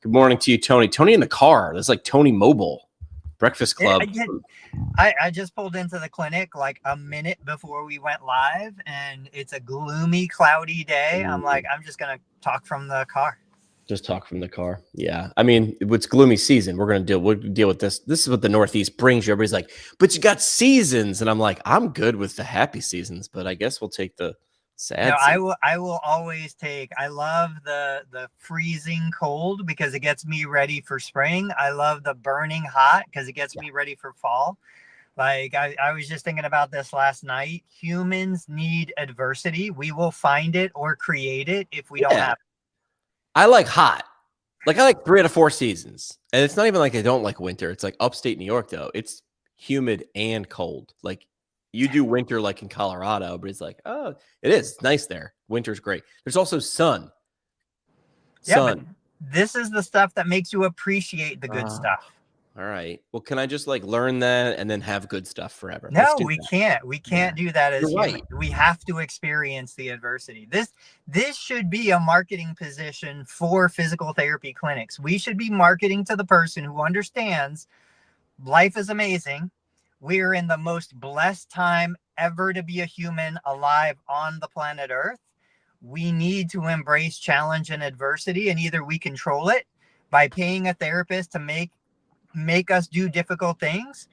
Good morning to you, Tony. Tony in the car. That's like Tony Mobile, Breakfast Club. I just pulled into the clinic like a minute before we went live, and it's a gloomy, cloudy day. I'm like, I'm just going to talk from the car. Just talk from the car. Yeah. I mean, it's gloomy season. We'll deal with this. This is what the Northeast brings you. Everybody's like, but you got seasons. And I'm like, I'm good with the happy seasons, but I guess we'll take the sad. No, I will always take, I love the freezing cold because it gets me ready for spring. I love the burning hot because it gets me ready for fall. Like I was just thinking about this last night. Humans need adversity. We will find it or create it if we don't have it. I like hot. Like I like 3 out of 4 seasons. And it's not even like I don't like winter. It's like upstate New York though. It's humid and cold. Like you do winter like in Colorado, but it's like, oh, it is. It's nice there. Winter's great. There's also sun. But this is the stuff that makes you appreciate the good stuff. All right. Well, can I just like learn that and then have good stuff forever? No, we can't. We can't do that as humans. Right. We have to experience the adversity. This should be a marketing position for physical therapy clinics. We should be marketing to the person who understands life is amazing. We're in the most blessed time ever to be a human alive on the planet Earth. We need to embrace challenge and adversity, and either we control it by paying a therapist to make us do difficult things,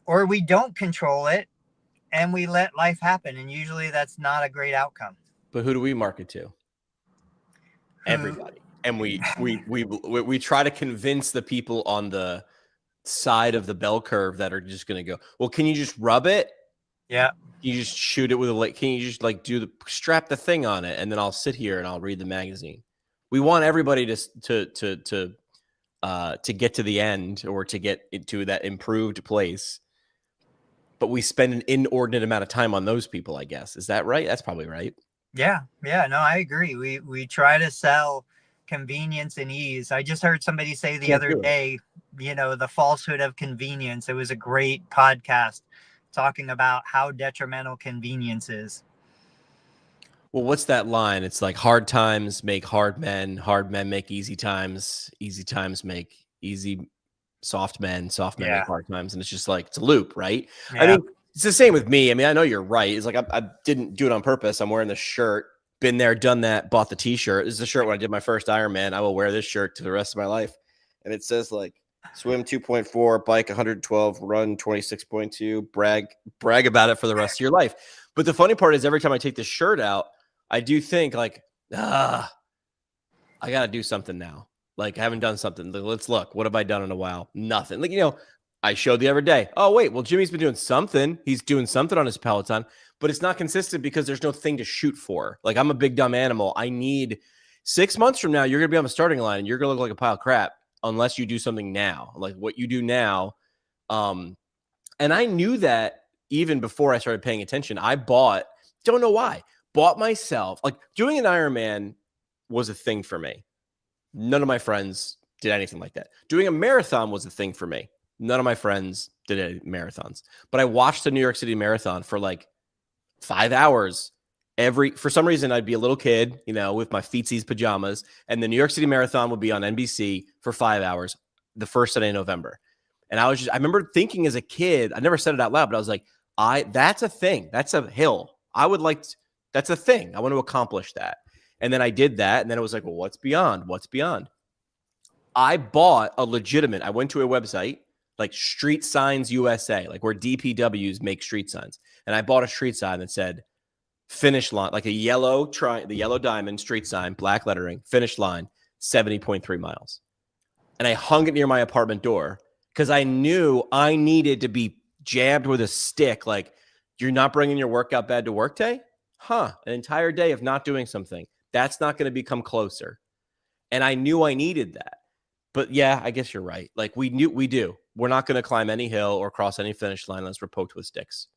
or we don't control it and we let life happen. And usually that's not a great outcome. But who do we market to? Everybody. And we try to convince the people on the side of the bell curve that are just going to go, well, can you just rub it? Yeah. You just shoot it with a light. Can you just like strap the thing on it? And then I'll sit here and I'll read the magazine. We want everybody to get to the end or to get into that improved place. But we spend an inordinate amount of time on those people, I guess. Is that right? That's probably right. Yeah. No, I agree. We try to sell convenience and ease. I just heard somebody say the other day, the falsehood of convenience. It was a great podcast talking about how detrimental convenience is. Well, what's that line? It's like hard times make hard men make easy times make easy soft men make hard times. And it's just like, it's a loop, right? Yeah. I mean, it's the same with me. I mean, I know you're right. It's like, I didn't do it on purpose. I'm wearing the shirt, been there, done that, bought the t-shirt. This is the shirt when I did my first Ironman. I will wear this shirt to the rest of my life. And it says like swim 2.4, bike 112, run 26.2, brag about it for the rest of your life. But the funny part is every time I take this shirt out, I do think like, I got to do something now. Like I haven't done something. Let's look. What have I done in a while? Nothing. Like, I showed the other day. Oh, wait. Well, Jimmy's been doing something. He's doing something on his Peloton, but it's not consistent because there's no thing to shoot for. Like I'm a big dumb animal. I need 6 months from now, you're going to be on the starting line and you're going to look like a pile of crap unless you do something now, like what you do now. And I knew that even before I started paying attention. I don't know why, bought myself, like doing an Ironman was a thing for me. None of my friends did anything like that. Doing a marathon was a thing for me. None of my friends did any marathons, but I watched the New York City Marathon for like 5 hours for some reason. I'd be a little kid, with my feetsies pajamas, and the New York City Marathon would be on NBC for 5 hours the first Sunday in November. And I remember thinking as a kid, I never said it out loud, but I was like, that's a thing. That's a hill. That's a thing. I want to accomplish that. And then I did that. And then it was like, well, what's beyond? What's beyond? I bought I went to a website like Street Signs USA, like where DPWs make street signs. And I bought a street sign that said finish line, like the yellow diamond street sign, black lettering, finish line, 70.3 miles. And I hung it near my apartment door because I knew I needed to be jabbed with a stick. Like, you're not bringing your workout bag to work day? An entire day of not doing something. That's not going to become closer. And I knew I needed that. But yeah, I guess you're right. Like we do. We're not going to climb any hill or cross any finish line unless we're poked with sticks.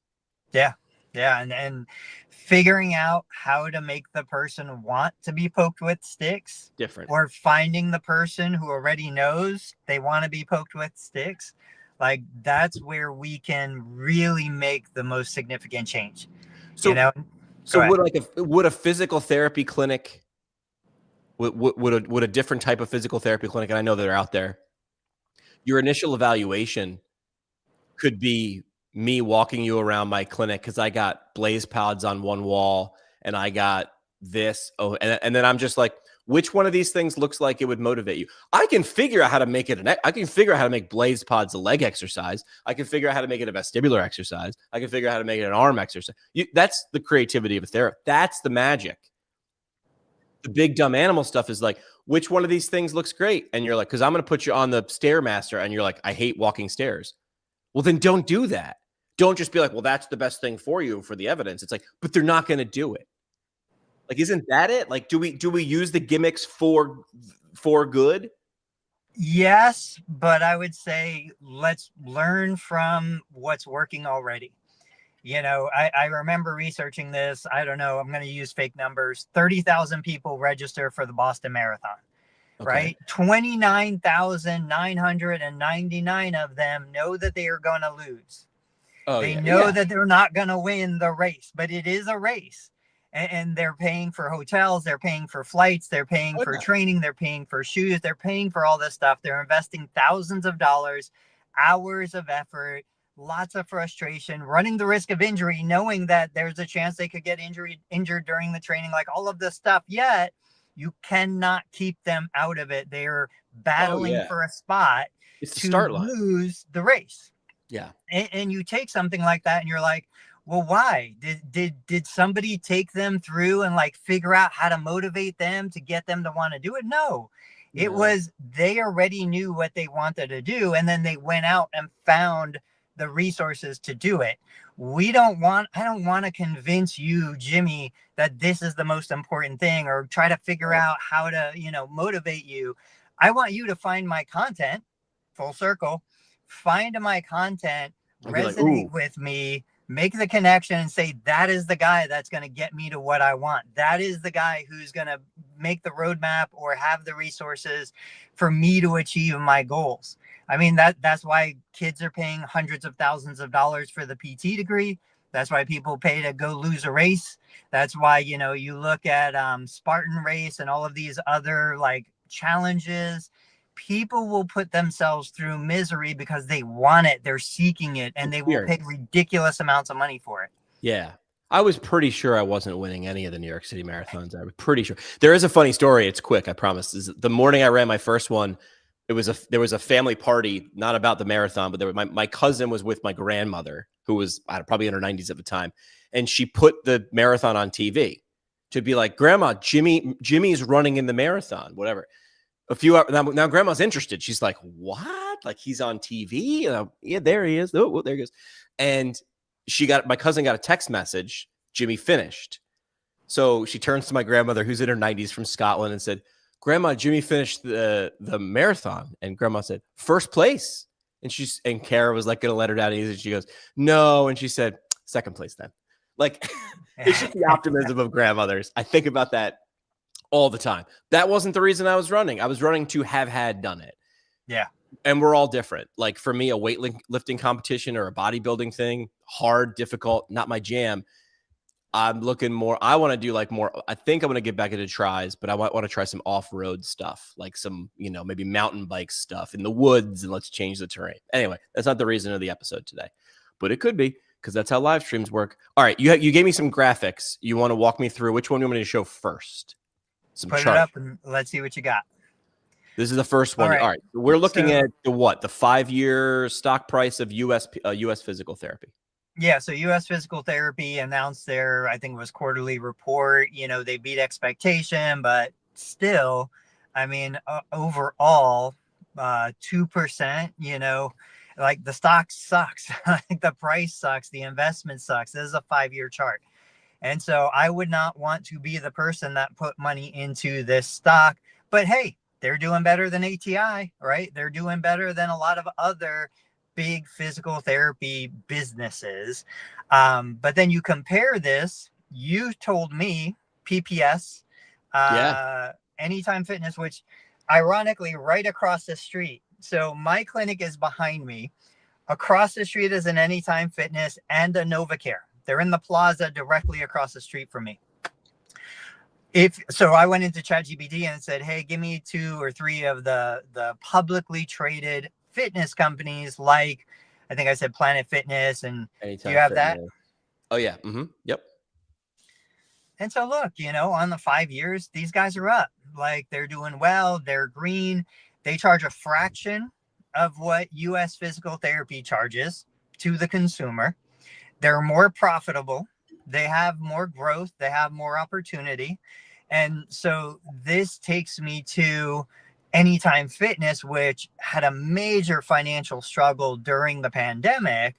Yeah. And figuring out how to make the person want to be poked with sticks different, or finding the person who already knows they want to be poked with sticks. Like that's where we can really make the most significant change. So would a physical therapy clinic Would a different type of physical therapy clinic, and I know they're out there, your initial evaluation could be me walking you around my clinic because I got blaze pods on one wall and I got this. Oh, and then I'm just like, which one of these things looks like it would motivate you? I can figure out how to make it I can figure out how to make blaze pods a leg exercise. I can figure out how to make it a vestibular exercise. I can figure out how to make it an arm exercise. That's the creativity of a therapist. That's the magic. The big dumb animal stuff is like, which one of these things looks great? And you're like, because I'm going to put you on the Stairmaster, and you're like, I hate walking stairs. Well, then don't do that. Don't just be like, well, that's the best thing for you for the evidence. It's like, but they're not going to do it. Like, isn't that it? Like, do we use the gimmicks for good? Yes, but I would say let's learn from what's working already. You know, I remember researching this. I don't know. I'm going to use fake numbers. 30,000 people register for the Boston Marathon, Okay. right? 29,999 of them know that they are going to lose. Oh, they yeah. know that they're not going to win the race, but it is a race. And they're paying for hotels. They're paying for flights. They're paying for training. They're paying for shoes. They're paying for all this stuff. They're investing thousands of dollars, hours of effort, lots of frustration, running the risk of injury, knowing that there's a chance they could get injured during the training, like all of this stuff. Yet you cannot keep them out of it. They're battling for a spot to lose the race. Yeah. And you take something like that and you're like, well, why did somebody take them through and like figure out how to motivate them to get them to want to do it? No. It was, they already knew what they wanted to do. And then they went out and found the resources to do it. I don't want to convince you, Jimmy, that this is the most important thing or try to figure out how to, motivate you. I want you to find my content, full circle, find my content, resonate with me, make the connection and say, that is the guy that's going to get me to what I want. That is the guy who's going to make the roadmap or have the resources for me to achieve my goals. I mean, that's why kids are paying hundreds of thousands of dollars for the PT degree. That's why people pay to go lose a race. That's why, you look at Spartan Race and all of these other like challenges. People will put themselves through misery because they want it. They're seeking it, and they will pay ridiculous amounts of money for it. Yeah. I was pretty sure I wasn't winning any of the New York City marathons. I was pretty sure. There is a funny story. It's quick, I promise. The morning I ran my first one, there was a family party, not about the marathon, but my cousin was with my grandmother, who was probably in her 90s at the time, and she put the marathon on TV to be like, Grandma, Jimmy's running in the marathon, whatever. A few hours now, Grandma's interested. She's like, "What? Like he's on TV?" Yeah, there he is. Oh, there he goes. And my cousin got a text message. Jimmy finished. So she turns to my grandmother, who's in her 90s from Scotland, and said, "Grandma, Jimmy finished the marathon." And Grandma said, "First place." And Kara was like going to let her down easy. She goes, "No," and she said, "Second place then." Like it's just the optimism of grandmothers. I think about that all the time. That wasn't the reason I was running. I was running to have done it. Yeah. And we're all different. Like for me, a weightlifting competition or a bodybuilding thing, hard, difficult, not my jam. I'm looking more, I want to do like more, I think I'm going to get back into tries, but I want to try some off-road stuff, like some, maybe mountain bike stuff in the woods, and let's change the terrain. Anyway, that's not the reason of the episode today, but it could be because that's how live streams work. All right. You gave me some graphics. You want to walk me through which one you want me to show first? Put it up and let's see what you got. This is the first one. All right. We're looking at the 5-year stock price of US physical therapy. Yeah. So US Physical Therapy announced their, I think it was quarterly report. They beat expectation, but still, I mean, overall, 2%, like the stock sucks. Like the price sucks. The investment sucks. This is a 5-year chart. And so I would not want to be the person that put money into this stock. But hey, they're doing better than ATI, right? They're doing better than a lot of other big physical therapy businesses. But then you compare this, you told me PPS, Anytime Fitness, which ironically right across the street. So my clinic is behind me. Across the street is an Anytime Fitness and a NovaCare. They're in the plaza directly across the street from me. If so, I went into ChatGPT and said, "Hey, give me 2 or 3 of the publicly traded fitness companies, like I think I said Planet Fitness." And do you Anytime have that? Fitness. Oh yeah. Yep. And so, look, on the 5 years, these guys are up. Like, they're doing well. They're green. They charge a fraction of what U.S. physical therapy charges to the consumer. They're more profitable. They have more growth. They have more opportunity. And so this takes me to Anytime Fitness, which had a major financial struggle during the pandemic.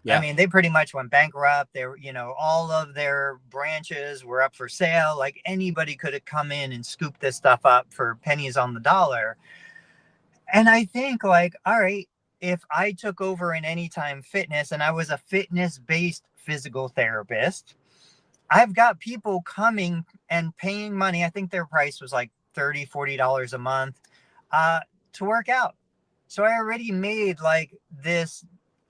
I Yeah. mean, they pretty much went bankrupt. They were, all of their branches were up for sale. Like, anybody could have come in and scooped this stuff up for pennies on the dollar. And I think, like, all right, if I took over an Anytime Fitness and I was a fitness based physical therapist, I've got people coming and paying money. I think their price was like $30, $40 a month to work out. So I already made like this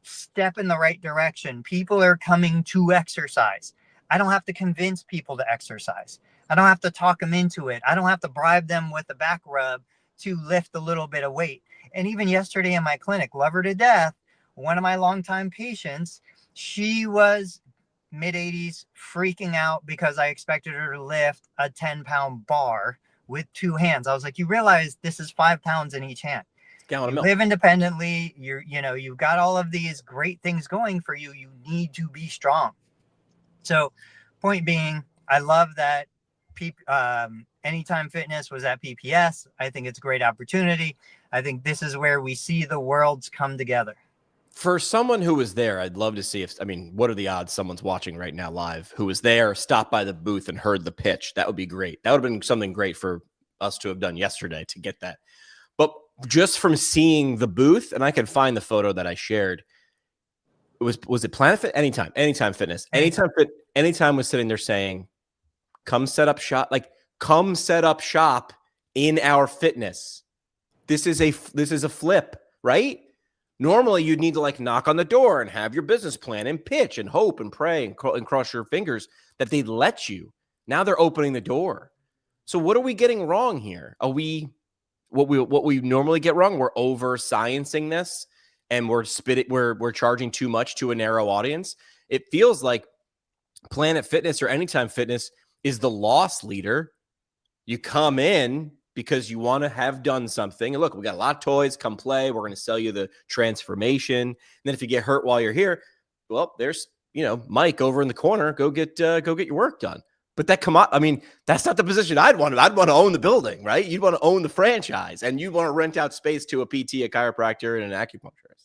step in the right direction. People are coming to exercise. I don't have to convince people to exercise. I don't have to talk them into it. I don't have to bribe them with a back rub to lift a little bit of weight. And even yesterday in my clinic, love her to death, one of my longtime patients, she was mid 80s, freaking out because I expected her to lift a 10-pound bar with 2 hands. I was like, you realize this is 5 pounds in each hand. Gallon of You milk. live independently. You've got all of these great things going for you. You need to be strong. So, point being, I love that Anytime Fitness was at PPS. I think it's a great opportunity. I think this is where we see the worlds come together. For someone who was there, I'd love to see what are the odds someone's watching right now live who was there, stopped by the booth and heard the pitch? That would be great. That would have been something great for us to have done yesterday to get that. But just from seeing the booth, and I can find the photo that I shared, was it Planet Fit? Anytime Fitness. Anytime was sitting there saying, come set up shop in our fitness. This is a flip, right? Normally, you'd need to like knock on the door and have your business plan and pitch and hope and pray and cross your fingers that they'd let you. Now they're opening the door. So what are we getting wrong here? Are we what we normally get wrong? We're over sciencing this and we're charging too much to a narrow audience. It feels like Planet Fitness or Anytime Fitness is the loss leader. You come in because you want to have done something. And look, we got a lot of toys. Come play. We're going to sell you the transformation. And then if you get hurt while you're here, well, there's Mike over in the corner. Go get your work done. But that's not the position I'd want. I'd want to own the building, right? You'd want to own the franchise, and you'd want to rent out space to a PT, a chiropractor, and an acupuncturist.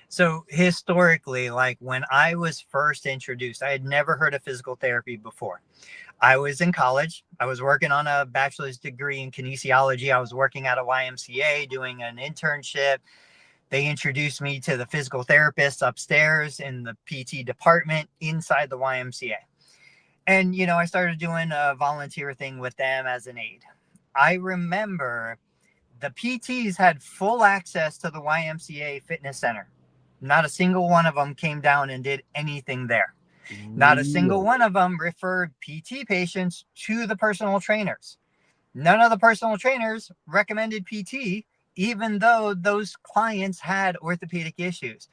So historically, like when I was first introduced, I had never heard of physical therapy before. I was in college. I was working on a bachelor's degree in kinesiology. I was working at a YMCA doing an internship. They introduced me to the physical therapists upstairs in the PT department inside the YMCA. And, I started doing a volunteer thing with them as an aide. I remember the PTs had full access to the YMCA fitness center. Not a single one of them came down and did anything there. Not a single one of them referred PT patients to the personal trainers. None of the personal trainers recommended PT, even though those clients had orthopedic issues.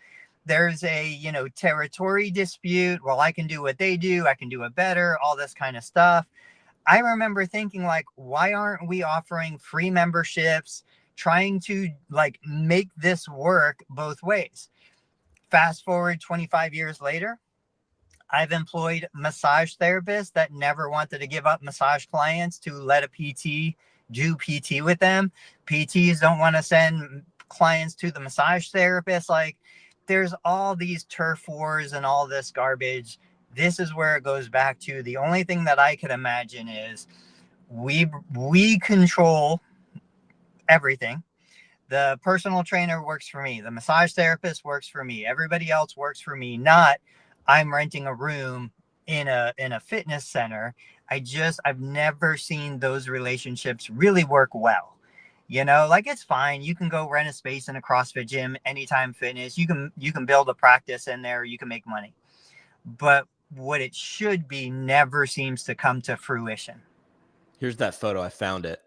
There's a, territory dispute. Well, I can do what they do. I can do it better, all this kind of stuff. I remember thinking, like, why aren't we offering free memberships, trying to like make this work both ways? Fast forward 25 years later, I've employed massage therapists that never wanted to give up massage clients to let a PT do PT with them. PTs don't want to send clients to the massage therapist. Like, there's all these turf wars and all this garbage. This is where it goes back to the only thing that I could imagine is we control everything. The personal trainer works for me. The massage therapist works for me. Everybody else works for me. Not I'm renting a room in a fitness center. I've never seen those relationships really work well. Like, it's fine. You can go rent a space in a CrossFit gym, Anytime Fitness. You can build a practice in there. You can make money. But what it should be never seems to come to fruition. Here's that photo. I found it.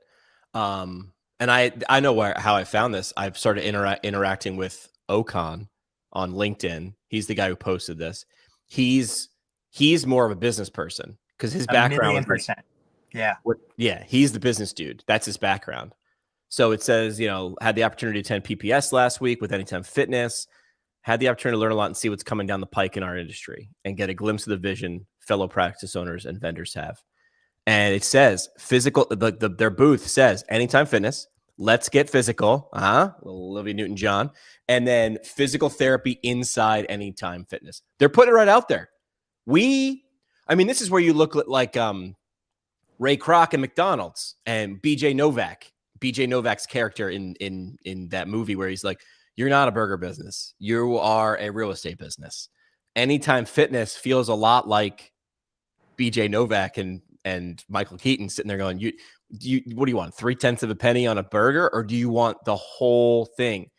And I know how I found this. I've started interacting with Ocon on LinkedIn. He's the guy who posted this. He's more of a business person because his background was %. Yeah. Yeah, he's the business dude. That's his background. So it says, had the opportunity to attend PPS last week with Anytime Fitness, had the opportunity to learn a lot and see what's coming down the pike in our industry and get a glimpse of the vision fellow practice owners and vendors have. And it says physical, their booth says Anytime Fitness, let's get physical. Olivia Newton-John. And then physical therapy inside Anytime Fitness. They're putting it right out there. This is where you look like Ray Kroc and McDonald's and BJ Novak. BJ Novak's character in that movie where he's like, you're not a burger business. You are a real estate business. Anytime Fitness feels a lot like BJ Novak and Michael Keaton sitting there going, what do you want? 0.3 of a penny on a burger? Or do you want the whole thing?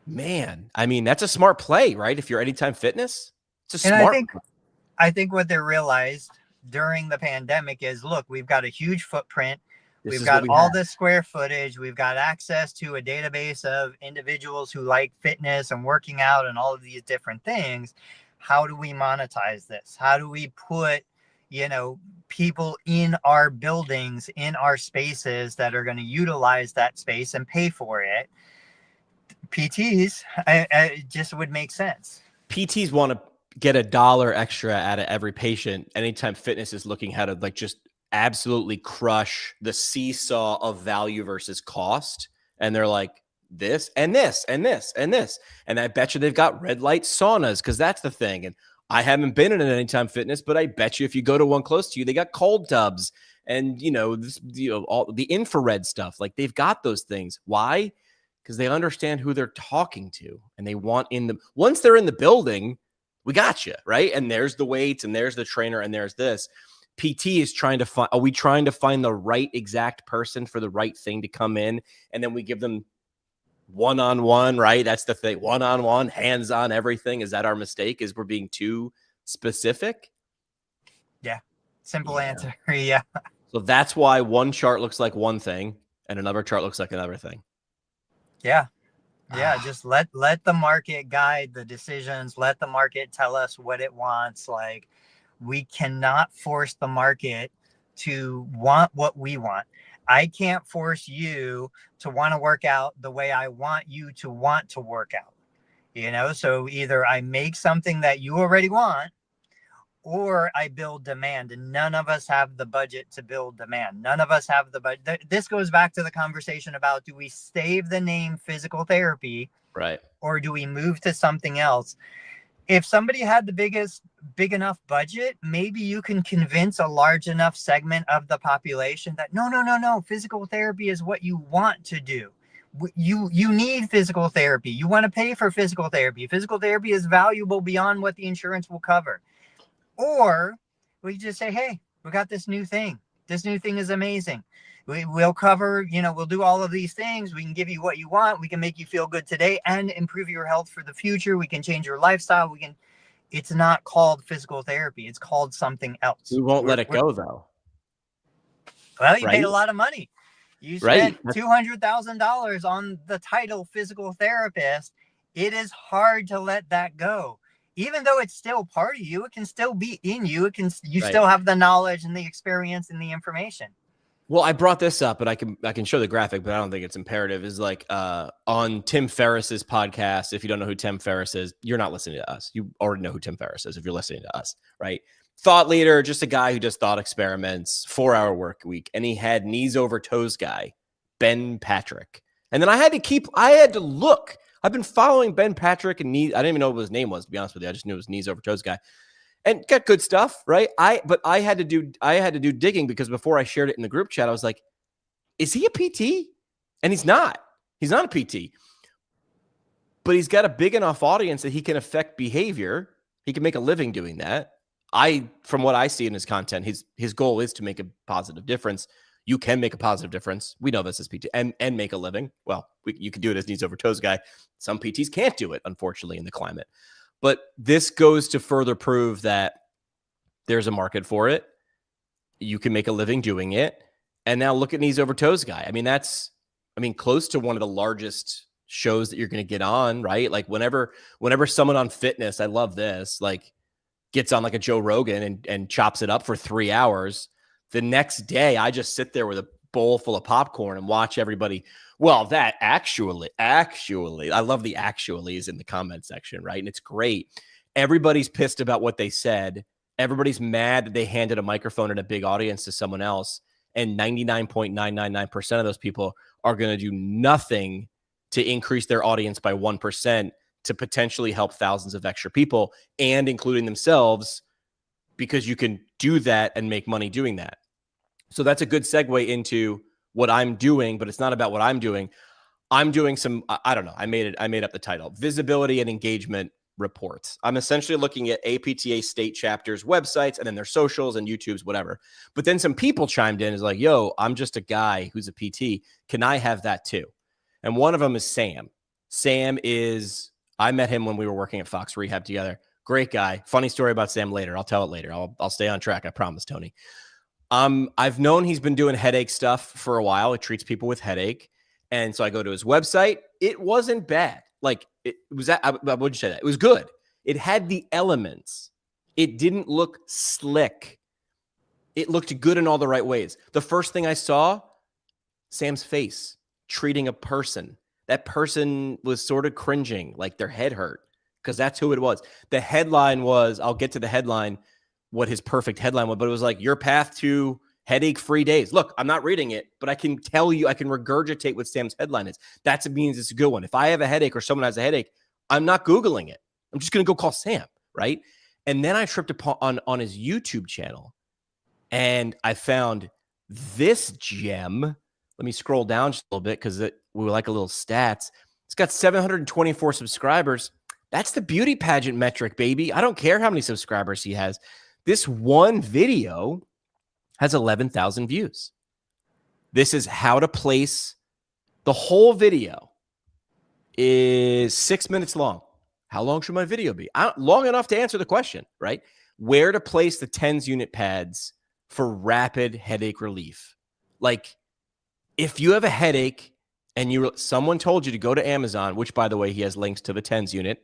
Man, that's a smart play, right? If you're Anytime Fitness, it's a smart play. I think what they realized during the pandemic is, look, we've got a huge footprint. We've got all this square footage. We've got access to a database of individuals who like fitness and working out and all of these different things. How do we monetize this? How do we put, people in our buildings, in our spaces that are going to utilize that space and pay for it? PTs, it just would make sense. PTs want to get $1 extra out of every patient. Anytime Fitness is looking how to just absolutely crush the seesaw of value versus cost. And they're like, this and this and this and this. And I bet you they've got red light saunas because that's the thing. And I haven't been in an Anytime Fitness, but I bet you if you go to one close to you, they got cold tubs and, all the infrared stuff. Like they've got those things. Why? Because they understand who they're talking to and they want once they're in the building, we got you, right? And there's the weights and there's the trainer and there's this. PT is trying to find, are we trying to find the right exact person for the right thing to come in? And then we give them one-on-one, right? That's the thing. One-on-one, hands-on everything. Is that our mistake? Is we're being too specific? Yeah. Simple answer. Yeah. So that's why one chart looks like one thing and another chart looks like another thing. Yeah. Yeah. Just let the market guide the decisions. Let the market tell us what it wants. Like, we cannot force the market to want what we want. I can't force you to want to work out the way I want you to want to work out. So either I make something that you already want or I build demand, and none of us have the budget to build demand. None of us have the budget. This goes back to the conversation about, do we save the name physical therapy, right? Or do we move to something else? If somebody had the big enough budget, maybe you can convince a large enough segment of the population that no, physical therapy is what you want to do. You need physical therapy. You want to pay for physical therapy. Physical therapy is valuable beyond what the insurance will cover. Or we just say, hey, we got this new thing. This new thing is amazing. We'll cover, we'll do all of these things. We can give you what you want. We can make you feel good today and improve your health for the future. We can change your lifestyle. It's not called physical therapy. It's called something else. We won't let it go though. Well, you paid a lot of money. You spent $200,000 on the title physical therapist. It is hard to let that go. Even though it's still part of you, it can still be in you. Still have the knowledge and the experience and the information. Well, I brought this up, but I can show the graphic, but I don't think it's imperative. Is like on Tim Ferriss's podcast. If you don't know who Tim Ferriss is, you're not listening to us. You already know who Tim Ferriss is if you're listening to us, right? Thought leader, just a guy who does thought experiments, 4-hour work week, and he had knees over toes guy, Ben Patrick. And then I had to look. I've been following Ben Patrick and I didn't even know what his name was, to be honest with you. I just knew it was knees over toes guy. And got good stuff, right? But I had to do digging because before I shared it in the group chat, I was like, is he a PT? And he's not. He's not a PT. But he's got a big enough audience that he can affect behavior. He can make a living doing that. From what I see in his content, his goal is to make a positive difference. You can make a positive difference. We know this as PT and make a living. Well, you can do it as knees over toes guy. Some PTs can't do it, unfortunately, in the climate. But this goes to further prove that there's a market for it. You can make a living doing it. And now look at Knees Over Toes guy. I mean, close to one of the largest shows that you're going to get on, right? Like whenever someone on fitness, I love this, like gets on like a Joe Rogan and chops it up for 3 hours. The next day, I just sit there with a bowl full of popcorn and watch everybody. Well, that actually, I love the actuallys in the comment section, right? And it's great. Everybody's pissed about what they said. Everybody's mad that they handed a microphone and a big audience to someone else. And 99.999% of those people are going to do nothing to increase their audience by 1% to potentially help thousands of extra people, and including themselves, because you can do that and make money doing that. So that's a good segue into what I'm doing, but it's not about what I'm doing. I'm doing some, I don't know, I made up the title, visibility and engagement reports. I'm essentially looking at APTA state chapters, websites, and then their socials and YouTube's, whatever. But then some people chimed in, is like, yo, I'm just a guy who's a PT. Can I have that too? And one of them is Sam. Sam is, I met him when we were working at Fox Rehab together. Great guy. Funny story about Sam later. I'll tell it later. I'll stay on track. I promise, Tony. I've known he's been doing headache stuff for a while. It treats people with headache. And so I go to his website. It wasn't bad. Like it was that, I would say that it was good. It had the elements. It didn't look slick. It looked good in all the right ways. The first thing I saw, Sam's face treating a person. That person was sort of cringing, like their head hurt, because that's who it was. The headline was, I'll get to the headline, what his perfect headline was, but it was like, your path to headache-free days. Look, I'm not reading it, but I can tell you, I can regurgitate what Sam's headline is. That means it's a good one. If I have a headache or someone has a headache, I'm not Googling it. I'm just going to go call Sam, right? And then I tripped upon on his YouTube channel, and I found this gem. Let me scroll down just a little bit because we like a little stats. It's got 724 subscribers. That's the beauty pageant metric, baby. I don't care how many subscribers he has. This one video has 11,000 views. This is how to place. The whole video is 6 minutes long. How long should my video be? Long enough to answer the question, right? Where to place the TENS unit pads for rapid headache relief. Like, if you have a headache and someone told you to go to Amazon, which, by the way, he has links to the TENS unit.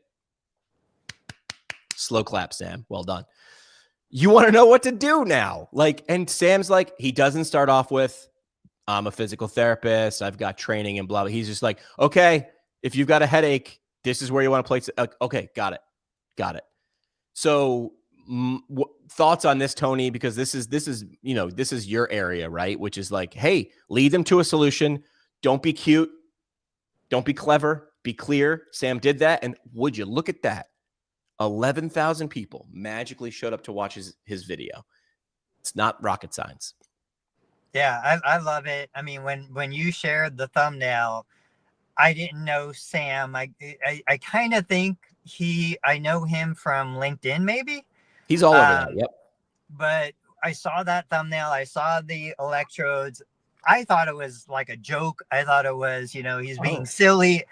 Slow clap, Sam. Well done. You want to know what to do now. Like, and Sam's like, he doesn't start off with, I'm a physical therapist, I've got training and blah, blah. He's just like, okay, if you've got a headache, this is where you want to place it. Okay, got it. So thoughts on this, Tony, because this is your area, right? Which is like, hey, lead them to a solution. Don't be cute. Don't be clever. Be clear. Sam did that. And would you look at that? 11,000 people magically showed up to watch his video. It's not rocket science. Yeah, I love it. I mean, when you shared the thumbnail, I didn't know Sam. I kind of think I know him from LinkedIn, maybe. He's all over that. Yep. But I saw that thumbnail. I saw the electrodes. I thought it was like a joke. I thought it was, he's being silly.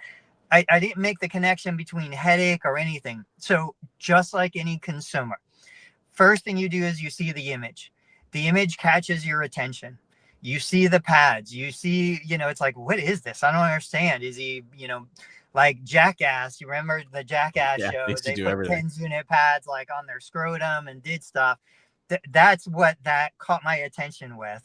I didn't make the connection between headache or anything. So just like any consumer, first thing you do is you see the image. The image catches your attention. You see the pads. You see, it's like, what is this? I don't understand. Is he, like Jackass? You remember the Jackass show? They put everything. TENS unit pads like on their scrotum and did stuff. That's what that caught my attention with.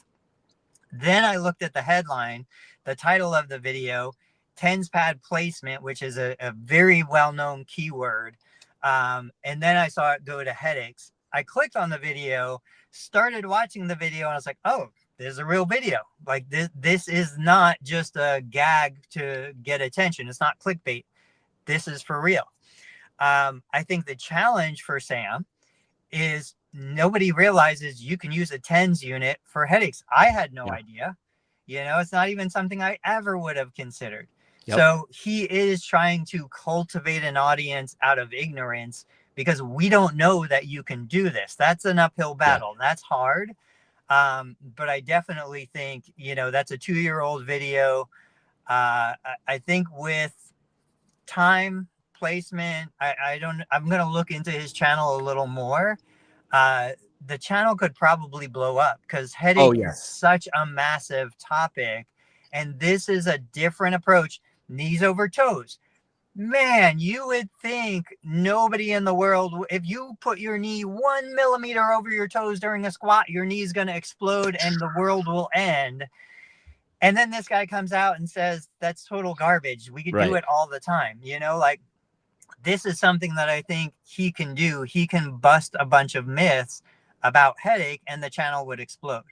Then I looked at the headline, the title of the video, TENS pad placement, which is a very well-known keyword. And then I saw it go to headaches. I clicked on the video, started watching the video, and I was like, oh, there's a real video. Like this is not just a gag to get attention. It's not clickbait. This is for real. I think the challenge for Sam is nobody realizes you can use a TENS unit for headaches. I had no idea. It's not even something I ever would have considered. Yep. So he is trying to cultivate an audience out of ignorance because we don't know that you can do this. That's an uphill battle. Yeah. That's hard. But I definitely think, that's a 2-year-old video. I think with time placement, I'm going to look into his channel a little more. the channel could probably blow up because Oh, headache is yes. such a massive topic. And this is a different approach. Knees over toes. Man, you would think nobody in the world, if you put your knee 1 millimeter over your toes during a squat, your knee's going to explode and the world will end. And then this guy comes out and says, that's total garbage. We could do Right. it all the time. You know, like this is something that I think he can do. He can bust a bunch of myths about headache and the channel would explode.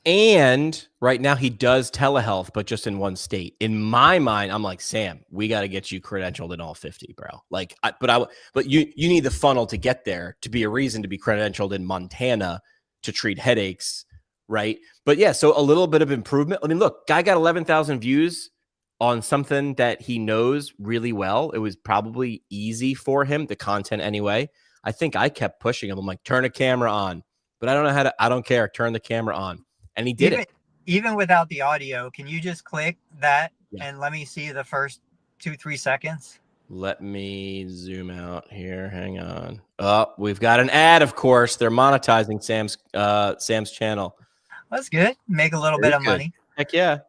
And right now he does telehealth, but just in one state. In my mind, I'm like, Sam, we got to get you credentialed in all 50, bro. Like, but you need the funnel to get there to be a reason to be credentialed in Montana to treat headaches, right? But yeah, so a little bit of improvement. I mean, look, guy got 11,000 views on something that he knows really well. It was probably easy for him, the content anyway. I think I kept pushing him. I'm like, turn a camera on, but I don't know how to. I don't care. Turn the camera on. And he did it. Even without the audio, can you just click that Yeah. and let me see the first 2-3 seconds? Let me zoom out here. Hang on. Oh, we've got an ad, of course. They're monetizing Sam's channel. That's good. Make a little bit of money. Heck yeah.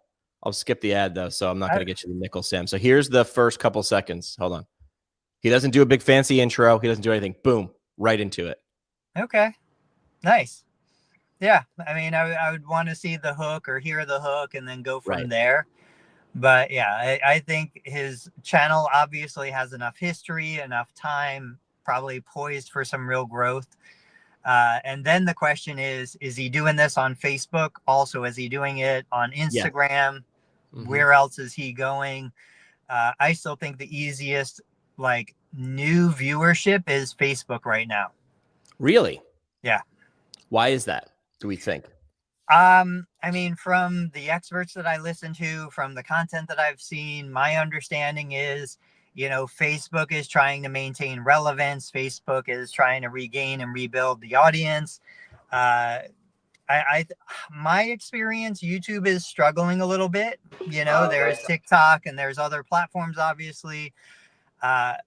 I'll skip the ad though, so I'm not going to get you the nickel, Sam. So here's the first couple seconds. Hold on. He doesn't do a big fancy intro. He doesn't do anything. Boom, right into it. Okay. Nice. Yeah, I mean, I would want to see the hook or hear the hook and then go from there. But yeah, I think his channel obviously has enough history, enough time, probably poised for some real growth. And then the question is he doing this on Facebook? Also, is he doing it on Instagram? Yeah. Where else is he going? I still think the easiest, like, new viewership is Facebook right now. Really? Yeah. Why is that? Do we think? I mean, from the experts that I listen to, from the content that I've seen, my understanding is, you know, Facebook is trying to maintain relevance. Facebook is trying to regain and rebuild the audience. My experience, YouTube is struggling a little bit. You know, there's TikTok and there's other platforms, obviously. I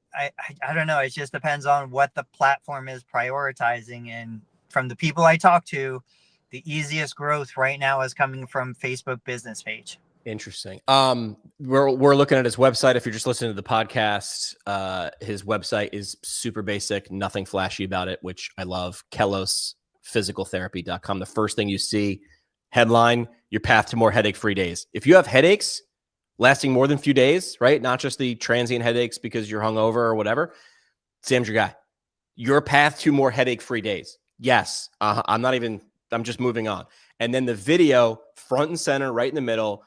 don't know. It just depends on what the platform is prioritizing. And from the people I talk to, the easiest growth right now is coming from Facebook business page. Interesting. We're looking at his website. If you're just listening to the podcast, his website is super basic, nothing flashy about it, which I love. KelosPhysicalTherapy.com. The first thing you see, headline, your path to more headache-free days. If you have headaches lasting more than a few days, right? Not just the transient headaches because you're hungover or whatever, Sam's your guy. Your path to more headache-free days. Yes. I'm just moving on. And then the video, front and center, right in the middle,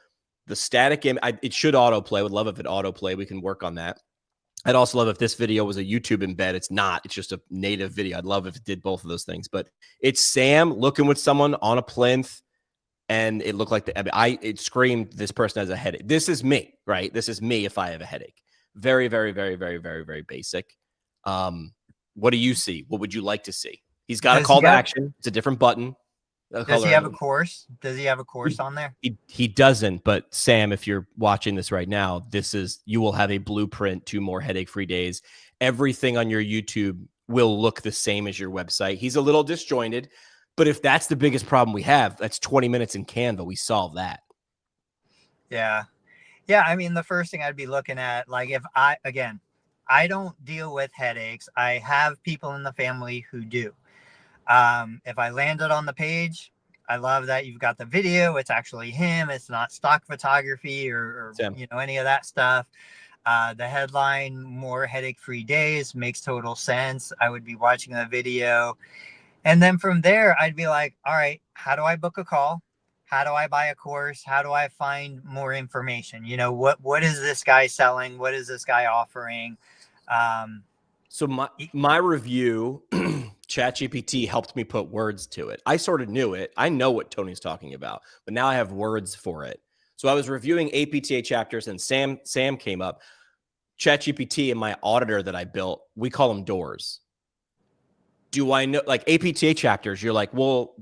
the static image, it should autoplay. I would love if it autoplay. We can work on that. I'd also love if this video was a YouTube embed. It's not. It's just a native video. I'd love if it did both of those things. But it's Sam looking with someone on a plinth, and it looked like it screamed, this person has a headache. This is me, right? This is me if I have a headache. Very, very, very, very, very, very basic. What do you see? What would you like to see? He's got a call to action. It's a different button. Does he have a course? Does he have a course on there? He doesn't, but Sam, if you're watching this right now, you will have a blueprint to more headache-free days. Everything on your YouTube will look the same as your website. He's a little disjointed, but if that's the biggest problem we have, that's 20 minutes in Canva. We solve that. Yeah. Yeah, I mean, the first thing I'd be looking at, like, if I don't deal with headaches. I have people in the family who do. If I landed on the page, I love that you've got the video. It's actually him. It's not stock photography or you know, any of that stuff. The headline, more headache-free days, makes total sense. I would be watching the video. And then from there, I'd be like, all right, how do I book a call? How do I buy a course? How do I find more information? You know, what is this guy selling? What is this guy offering? So my review, ChatGPT helped me put words to it. I sort of knew it. I know what Tony's talking about, but now I have words for it. So I was reviewing APTA chapters and Sam came up. ChatGPT and my auditor that I built, we call them doors. Do I know, like, APTA chapters, you're like, well,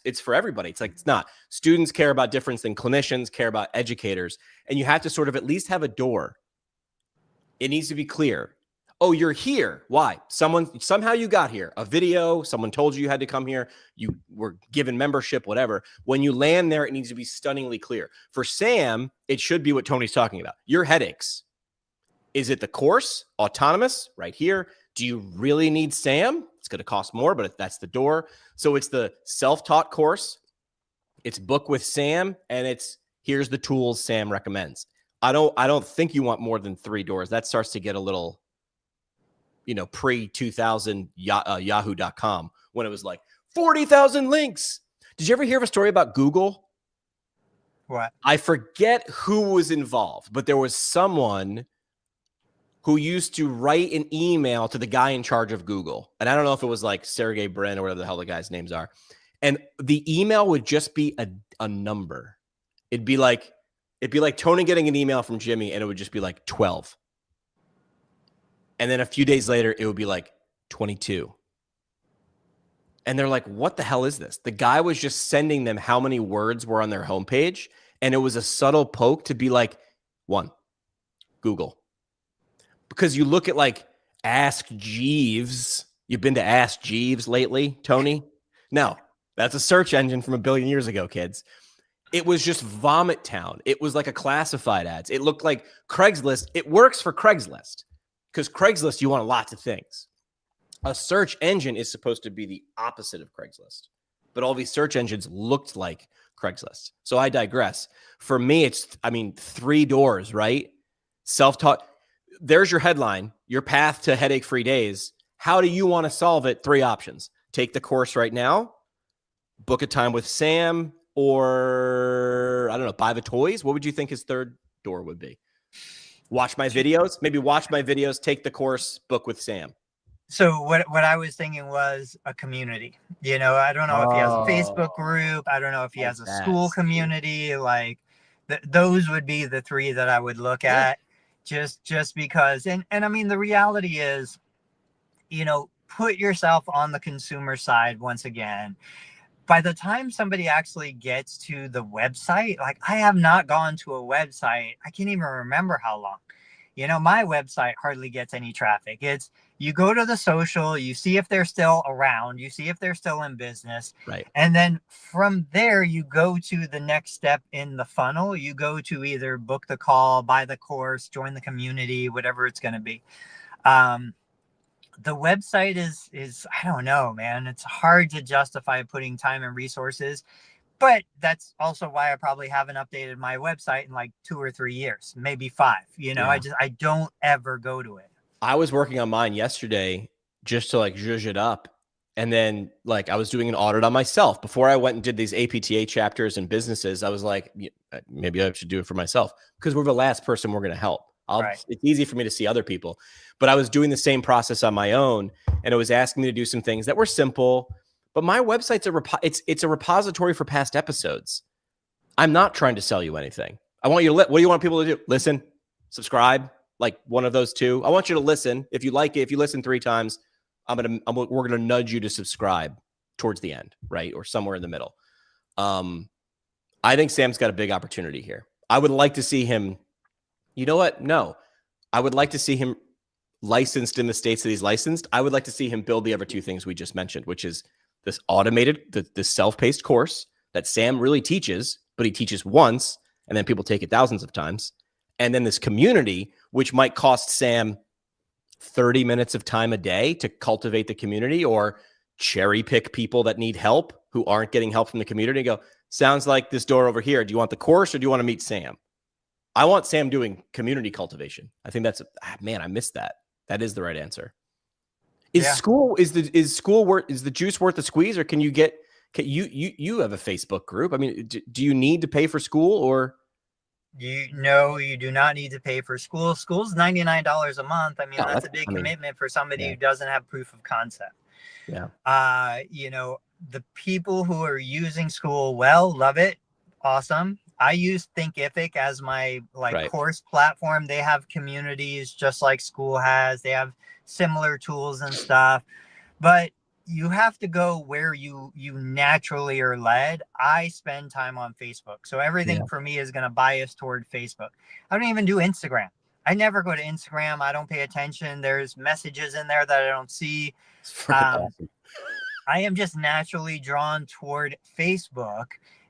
it's for everybody. It's like, it's not. Students care about difference than clinicians care about educators. And you have to sort of at least have a door. It needs to be clear. Oh, you're here. Why? Somehow you got here. A video, someone told you had to come here. You were given membership, whatever. When you land there, it needs to be stunningly clear. For Sam, it should be what Tony's talking about. Your headaches. Is it the course? Autonomous, right here. Do you really need Sam? It's going to cost more, but that's the door. So it's the self-taught course. It's book with Sam, and it's here's the tools Sam recommends. I don't think you want more than 3 doors. That starts to get a little, pre-2000 yahoo.com when it was like 40,000 links. Did you ever hear of a story about Google? What? I forget who was involved, but there was someone who used to write an email to the guy in charge of Google. And I don't know if it was like Sergey Brin or whatever the hell the guy's names are. And the email would just be a number. It'd be like Tony getting an email from Jimmy, and it would just be like 12. And then a few days later, it would be like 22. And they're like, what the hell is this? The guy was just sending them how many words were on their homepage. And it was a subtle poke to be like, 1, Google. Because you look at like Ask Jeeves. You've been to Ask Jeeves lately, Tony? No, that's a search engine from a billion years ago, kids. It was just Vomit Town. It was like a classified ads. It looked like Craigslist. It works for Craigslist because Craigslist, you want lots of things. A search engine is supposed to be the opposite of Craigslist, but all these search engines looked like Craigslist. So I digress. For me, it's, 3 doors, right? Self-taught. There's your headline, your path to headache-free days. How do you want to solve it? 3 options. Take the course right now, book a time with Sam, or, I don't know, buy the toys. What would you think his 3rd door would be? Watch my videos? Maybe watch my videos, take the course, book with Sam. So what I was thinking was a community. I don't know if he has a Facebook group. I don't know if he has a school community. Like those would be the 3 that I would look at just because. And the reality is, put yourself on the consumer side once again. By the time somebody actually gets to the website, like I have not gone to a website. I can't even remember how long. My website hardly gets any traffic. It's you go to the social, you see if they're still around, you see if they're still in business. Right. And then from there, you go to the next step in the funnel. You go to either book the call, buy the course, join the community, whatever it's going to be. The website is, I don't know, man, it's hard to justify putting time and resources, but that's also why I probably haven't updated my website in like 2 or 3 years, maybe 5, I don't ever go to it. I was working on mine yesterday just to like zhuzh it up. And then like I was doing an audit on myself before I went and did these APTA chapters and businesses. I was like, maybe I should do it for myself because we're the last person we're going to help. Right. It's easy for me to see other people, but I was doing the same process on my own, and it was asking me to do some things that were simple. But my website's it's a repository for past episodes. I'm not trying to sell you anything. I want you to what do you want people to do? Listen, subscribe, like one of those 2. I want you to listen. If you like it, if you listen 3 times, we're gonna nudge you to subscribe towards the end, right, or somewhere in the middle. I think Sam's got a big opportunity here. I would like to see him. You know what? No, I would like to see him licensed in the states that he's licensed. I would like to see him build the other 2 things we just mentioned, which is this automated, the self-paced course that Sam really teaches, but he teaches once and then people take it thousands of times. And then this community, which might cost Sam 30 minutes of time a day to cultivate the community or cherry pick people that need help who aren't getting help from the community. Go, sounds like this door over here. Do you want the course or do you want to meet Sam? I want Sam doing community cultivation. I think that's man, I missed that. That is the right answer. Is the juice worth the squeeze, or can you have a Facebook group? I mean, do you need to pay for school or? You do not need to pay for school. School's $99 a month. I mean, that's a big commitment for somebody who doesn't have proof of concept. Yeah. The people who are using school well, love it. Awesome. I use Thinkific as my course platform. They have communities just like school has. They have similar tools and stuff, but you have to go where you naturally are led. I spend time on Facebook, so everything for me is going to bias toward Facebook. I don't even do Instagram. I never go to Instagram. I don't pay attention. There's messages in there that I don't see. It's freaking Um, awesome. I am just naturally drawn toward Facebook.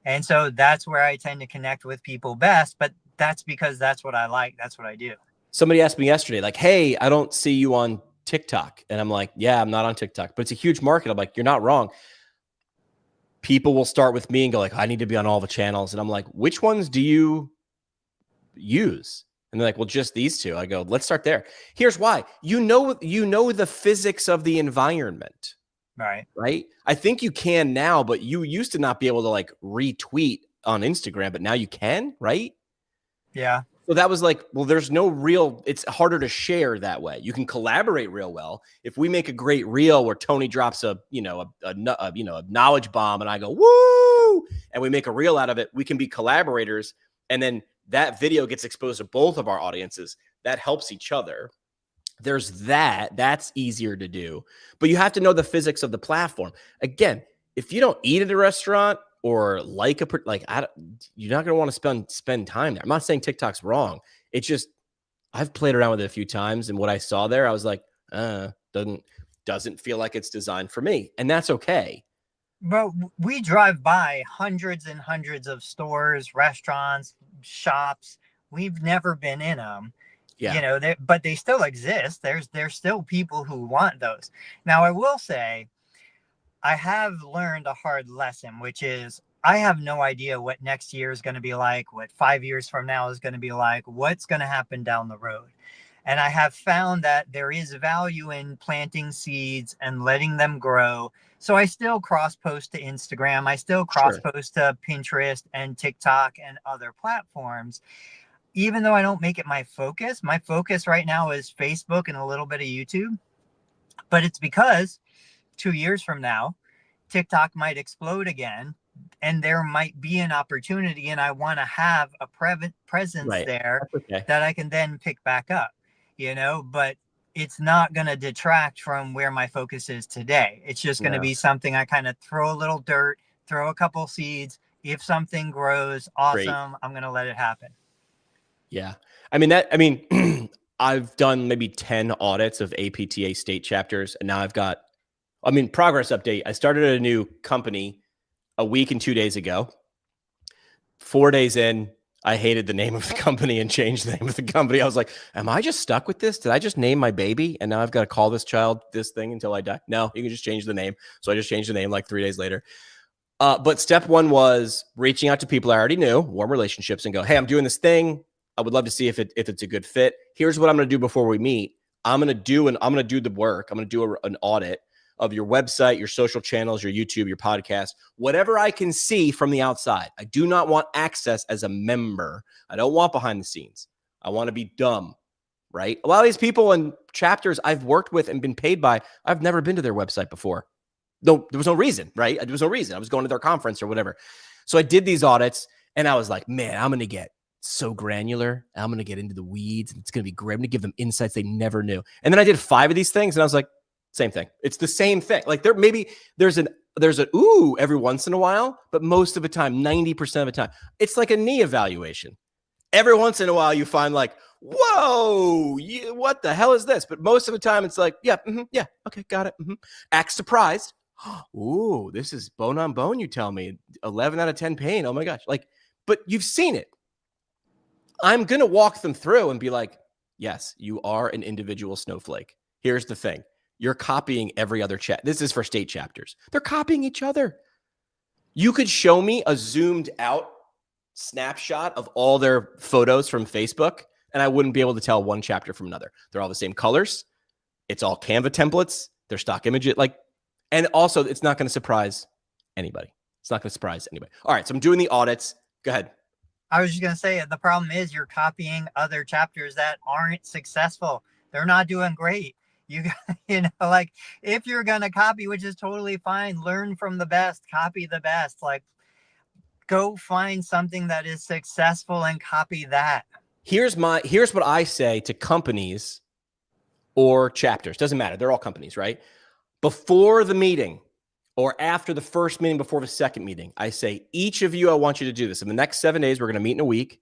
And so that's where I tend to connect with people best. But that's because that's what I like. That's what I do. Somebody asked me yesterday, like, hey, I don't see you on TikTok. And I'm like, yeah, I'm not on TikTok, but it's a huge market. I'm like, you're not wrong. People will start with me and go like, I need to be on all the channels. And I'm like, which ones do you use? And they're like, well, just these two. I go, let's start there. Here's why. You know the physics of the environment. Right. I think you can now, but you used to not be able to like retweet on Instagram, but now you can, right? Yeah. So that was like, well, there's no real, it's harder to share that way. You can collaborate real well. If we make a great reel where Tony drops a knowledge bomb and I go, woo, and we make a reel out of it, we can be collaborators. And then that video gets exposed to both of our audiences. That helps each other. There's that's easier to do, but you have to know the physics of the platform. Again, if you don't eat at a restaurant or you're not going to want to spend time there. I'm not saying TikTok's wrong. It's just, I've played around with it a few times. And what I saw there, I was like, doesn't feel like it's designed for me. And that's okay. But we drive by hundreds and hundreds of stores, restaurants, shops. We've never been in them. Yeah. But they still exist. There's still people who want those. Now, I will say, I have learned a hard lesson, which is I have no idea what next year is going to be like, what 5 years from now is going to be like, what's going to happen down the road. And I have found that there is value in planting seeds and letting them grow. So I still cross post to Instagram. I still cross post to Pinterest and TikTok and other platforms. Even though I don't make it my focus right now is Facebook and a little bit of YouTube. But it's because 2 years from now, TikTok might explode again and there might be an opportunity. And I want to have a presence there that I can then pick back up, but it's not going to detract from where my focus is today. It's just going to be something I kind of throw a little dirt, throw a couple seeds. If something grows, awesome. I'm going to let it happen. Yeah. I've done maybe 10 audits of APTA state chapters. And now I've got, progress update. I started a new company a week and 2 days ago. 4 days in, I hated the name of the company and changed the name of the company. I was like, am I just stuck with this? Did I just name my baby? And now I've got to call this child this thing until I die? No, you can just change the name. So I just changed the name like 3 days later. But step one was reaching out to people I already knew, warm relationships, and go, hey, I'm doing this thing. I would love to see if it's a good fit. Here's what I'm going to do before we meet. I'm going to do the work. I'm going to do an audit of your website, your social channels, your YouTube, your podcast, whatever I can see from the outside. I do not want access as a member. I don't want behind the scenes. I want to be dumb, right? A lot of these people and chapters I've worked with and been paid by, I've never been to their website before. No, there was no reason, right? There was no reason. I was going to their conference or whatever. So I did these audits and I was like, man, I'm going to get so granular. I'm going to get into the weeds and it's going to be great. I'm going to give them insights they never knew. And then I did 5 of these things and I was like, same thing. It's the same thing. Like there's an ooh every once in a while, but most of the time, 90% of the time, it's like a knee evaluation. Every once in a while you find like, whoa, what the hell is this? But most of the time it's like, yeah, okay, got it. Act surprised. Ooh, this is bone on bone, you tell me. 11 out of 10 pain. Oh my gosh. But you've seen it. I'm going to walk them through and be like, yes, you are an individual snowflake. Here's the thing. You're copying every other chat. This is for state chapters. They're copying each other. You could show me a zoomed out snapshot of all their photos from Facebook, and I wouldn't be able to tell one chapter from another. They're all the same colors. It's all Canva templates. They're stock images. And also, it's not going to surprise anybody. It's not going to surprise anybody. All right, so I'm doing the audits. Go ahead. I was just going to say, the problem is you're copying other chapters that aren't successful. They're not doing great. If you're going to copy, which is totally fine, learn from the best, copy the best. Go find something that is successful and copy that. Here's what I say to companies or chapters. Doesn't matter. They're all companies, right? Before the meeting or after the first meeting, before the second meeting, I say, each of you, I want you to do this. In the next 7 days, we're going to meet in a week.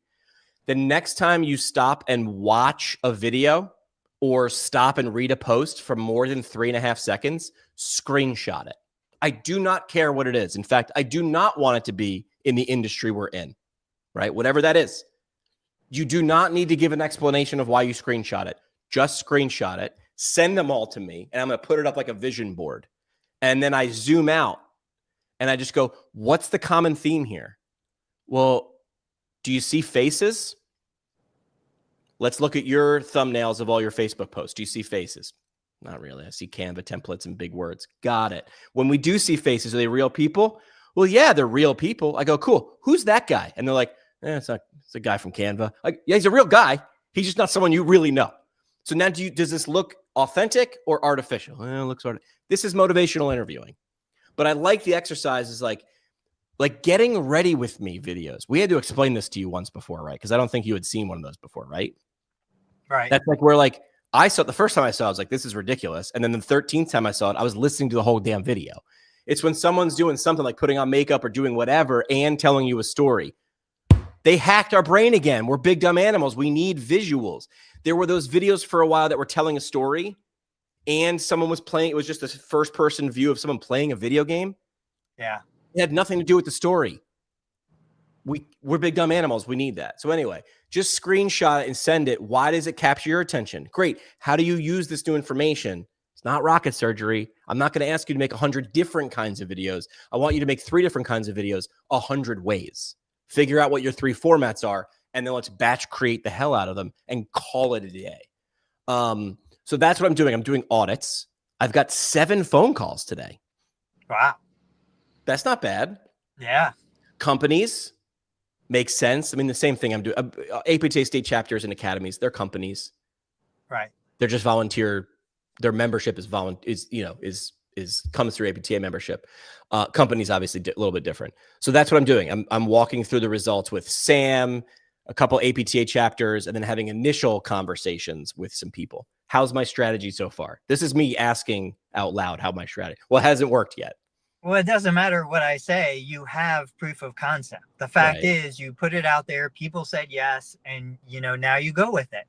the next time you stop and watch a video or stop and read a post for more than 3.5 seconds, screenshot it. I do not care what it is. In fact, I do not want it to be in the industry we're in, right? Whatever that is. You do not need to give an explanation of why you screenshot it. Just screenshot it, send them all to me, and I'm going to put it up like a vision board. And then I zoom out and I just go, what's the common theme here? Well, do you see faces? Let's look at your thumbnails of all your Facebook posts. Do you see faces? Not really. I see Canva templates and big words. Got it. When we do see faces, are they real people? Well, yeah, they're real people. I go, cool. Who's that guy? And they're like, it's a guy from Canva. Like, yeah, he's a real guy. He's just not someone you really know. So now does this look authentic or artificial? It looks artificial. This is motivational interviewing. But I like the exercises like getting ready with me videos. We had to explain this to you once before, right? Because I don't think you had seen one of those before, right? Right. That's like where like I saw it the first time I saw it, I was like, this is ridiculous. And then the 13th time I saw it, I was listening to the whole damn video. It's when someone's doing something like putting on makeup or doing whatever and telling you a story. They hacked our brain again. We're big dumb animals. We need visuals. There were those videos for a while that were telling a story and someone was playing. It was just a first person view of someone playing a video game. Yeah. It had nothing to do with the story. We're big dumb animals. We need that. So anyway, just screenshot it and send it. Why does it capture your attention? Great. How do you use this new information? It's not rocket surgery. I'm not going to ask you to make 100 different kinds of videos. I want you to make 3 different kinds of videos 100 ways. Figure out what your 3 formats are, and then let's batch create the hell out of them and call it a day. So that's what I'm doing. I'm doing audits. I've got 7 phone calls today. Wow. That's not bad. Yeah. Companies make sense. I mean, the same thing I'm doing. APTA state chapters and academies, they're companies. Right. They're just volunteer. Their membership is comes through APTA membership. Companies obviously a little bit different. So that's what I'm doing. I'm walking through the results with Sam, a couple APTA chapters, and then having initial conversations with some people. How's my strategy so far? This is me asking out loud how my strategy. Well, it hasn't worked yet. Well, it doesn't matter what I say. You have proof of concept. The fact is you put it out there. People said yes. And, now you go with it.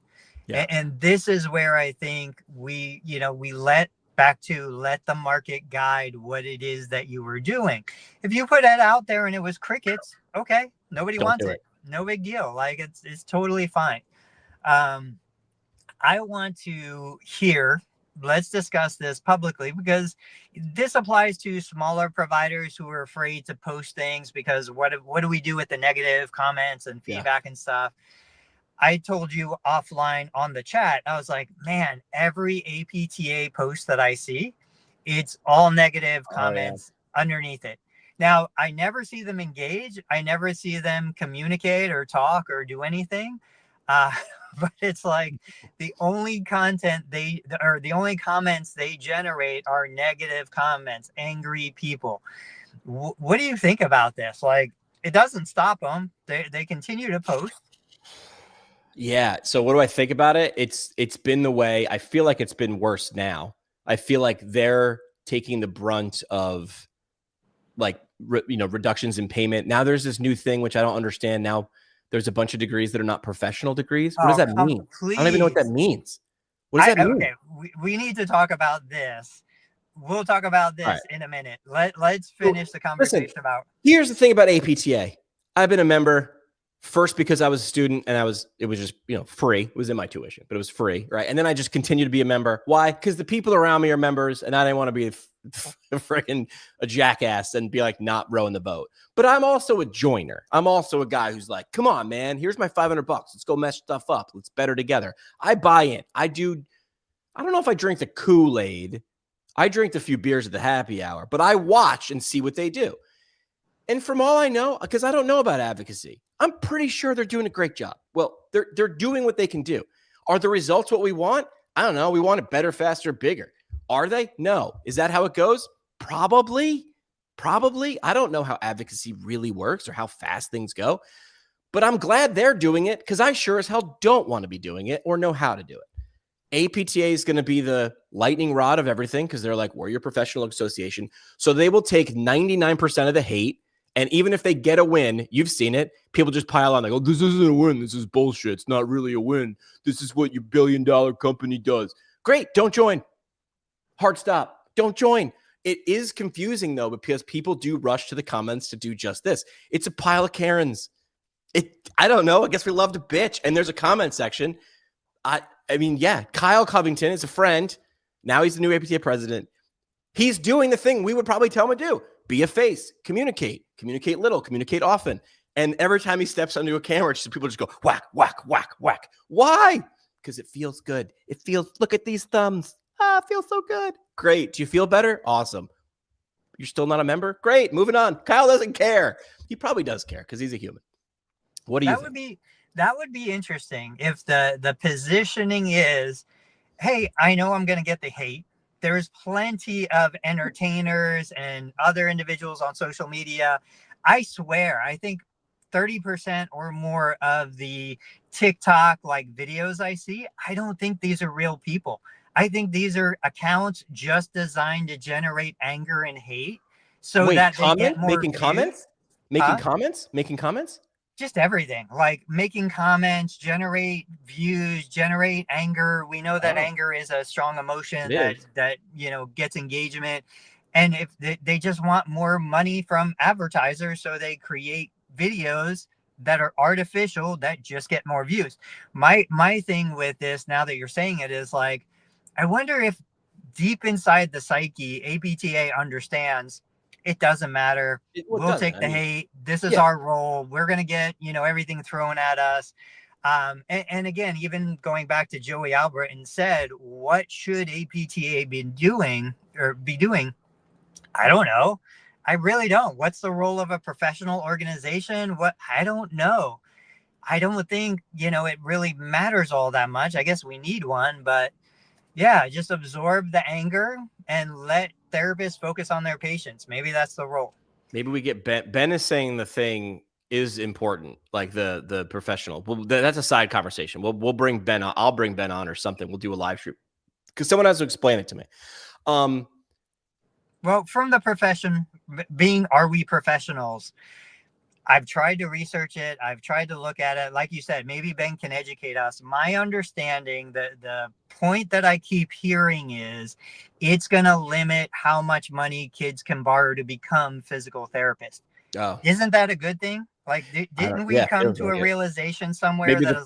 Yeah. And this is where I think we let the market guide what it is that you were doing. If you put that out there and it was crickets, okay, nobody wants it. No big deal. Like it's totally fine. I want to hear, let's discuss this publicly because this applies to smaller providers who are afraid to post things because what do we do with the negative comments and feedback and stuff? I told you offline on the chat, I was like, man, every APTA post that I see, it's all negative comments underneath it. Now, I never see them engage. I never see them communicate or talk or do anything. But it's like the only comments they generate are negative comments, angry people. What do you think about this? Like, it doesn't stop them. They continue to post. Yeah. So what do I think about it? It's been the way. I feel like it's been worse now. I feel like they're taking the brunt of reductions in payment. Now there's this new thing, which I don't understand. Now there's a bunch of degrees that are not professional degrees. What does that mean? Please. I don't even know what that means. What does that mean? Okay, we need to talk about this. We'll talk about this in a minute. Let's finish the conversation about. Here's the thing about APTA. I've been a member first because I was a student and it was just, free. It was in my tuition, but it was free. Right. And then I just continued to be a member. Why? Because the people around me are members and I didn't want to be a jackass and be like, not rowing the boat. But I'm also a joiner. I'm also a guy who's like, come on, man, here's my $500. Let's go mess stuff up. Let's better together. I buy in. I don't know if I drink the Kool-Aid. I drink a few beers at the happy hour, but I watch and see what they do. And from all I know, because I don't know about advocacy, I'm pretty sure they're doing a great job. Well, they're doing what they can do. Are the results what we want? I don't know. We want it better, faster, bigger. Are they? No. Is that how it goes? Probably. I don't know how advocacy really works or how fast things go, but I'm glad they're doing it because I sure as hell don't want to be doing it or know how to do it. APTA is going to be the lightning rod of everything because they're like, we're your professional association. So they will take 99% of the hate And even if they get a win, you've seen it, people just pile on. They go, this isn't a win. This is bullshit. It's not really a win. This is what your billion-dollar company does. Great. Don't join. Hard stop. Don't join. It is confusing, though, because people do rush to the comments to do just this. It's a pile of Karens. I don't know. I guess we love to bitch. And there's a comment section. I mean, yeah, Kyle Covington is a friend. Now he's the new APTA president. He's doing the thing we would probably tell him to do. Be a face. Communicate little, communicate often. And every time he steps onto a camera, people just go whack, whack, whack, whack. Why? Because it feels good. It feels, look at these thumbs. It feels so good. Great. Do you feel better? Awesome. You're still not a member? Great. Moving on. Kyle doesn't care. He probably does care because he's a human. What do you think? That would be interesting if the positioning is, hey, I know I'm going to get the hate. There's plenty of entertainers and other individuals on social media. I swear, I think 30% or more of the TikTok like videos I see, I don't think these are real people. I think these are accounts just designed to generate anger and hate so that they get more making comments, making comments. Just everything, like making comments, generate views, generate anger. We know that anger is a strong emotion that gets engagement. And if they just want more money from advertisers, so they create videos that are artificial that just get more views. My thing with this, now that you're saying it, is like, I wonder if deep inside the psyche, APTA understands it doesn't matter. We'll take the hate. This is our role. We're going to get, everything thrown at us. And again, even going back to Joey Albert and said, what should APTA be doing? I don't know. I really don't. What's the role of a professional organization? I don't know. I don't think, it really matters all that much. I guess we need one, but yeah, just absorb the anger and let therapists focus on their patients. Maybe that's the role. Maybe we get Ben. Ben is saying the thing is important, like the professional. Well, that's a side conversation. We'll bring Ben on. I'll bring Ben on or something. We'll do a live stream because someone has to explain it to me. Well, from the profession, are we professionals? I've tried to research it. I've tried to look at it. Like you said, maybe Ben can educate us. My understanding, the point that I keep hearing is it's going to limit how much money kids can borrow to become physical therapists. Oh. Isn't that a good thing? Like, didn't we come to a realization somewhere maybe that